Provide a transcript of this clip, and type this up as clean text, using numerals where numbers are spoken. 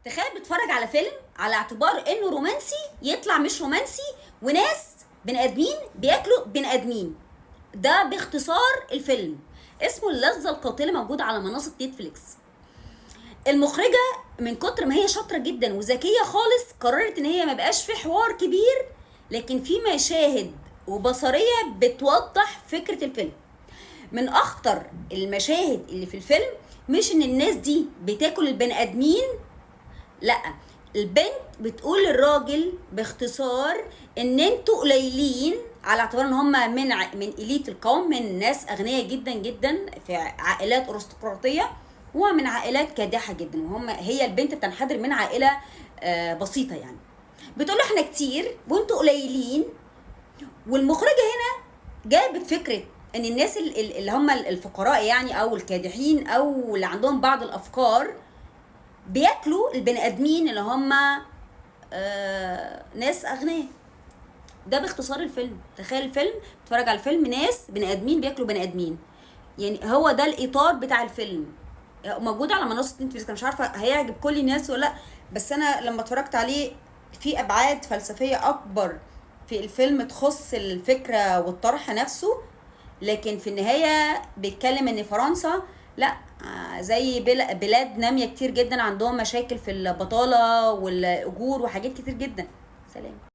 تخيل بتتفرج على فيلم على اعتبار انه رومانسي يطلع مش رومانسي، وناس بني ادمين بياكلوا بني ادمين. ده باختصار الفيلم. اسمه اللذة القاتلة، موجود على منصة نتفليكس. المخرجة من كتر ما هي شاطرة جدا وذكية خالص قررت ان هي ما بقاش في حوار كبير، لكن في مشاهد وبصرية بتوضح فكرة الفيلم. من اخطر المشاهد اللي في الفيلم مش ان الناس دي بتاكل البني ادمين، لا، البنت بتقول للراجل باختصار ان انتوا قليلين، على اعتبار ان هم من اليت القوم، من ناس اغنياء جدا جدا في عائلات ارستقراطيه، ومن عائلات كادحه جدا، هي البنت بتنحدر من عائله بسيطه يعني. بتقول احنا كتير وانتوا قليلين. والمخرجه هنا جابت فكره ان الناس اللي هم الفقراء يعني، او الكادحين، او اللي عندهم بعض الافكار، بياكلوا البني ادمين اللي هم ناس اغنياء. ده باختصار الفيلم. تخيل الفيلم، تتفرج على الفيلم ناس بني ادمين بياكلوا بني ادمين، يعني هو ده الاطار بتاع الفيلم. موجود على منصه نتفليكس. مش عارفه هيعجب كل الناس ولا لا، بس انا لما اتفرجت عليه في ابعاد فلسفيه اكبر في الفيلم تخص الفكره والطرح نفسه. لكن في النهايه بيتكلم ان فرنسا، لا، زي بلاد ناميه كتير جدا عندهم مشاكل في البطاله والاجور وحاجات كتير جدا. سلام.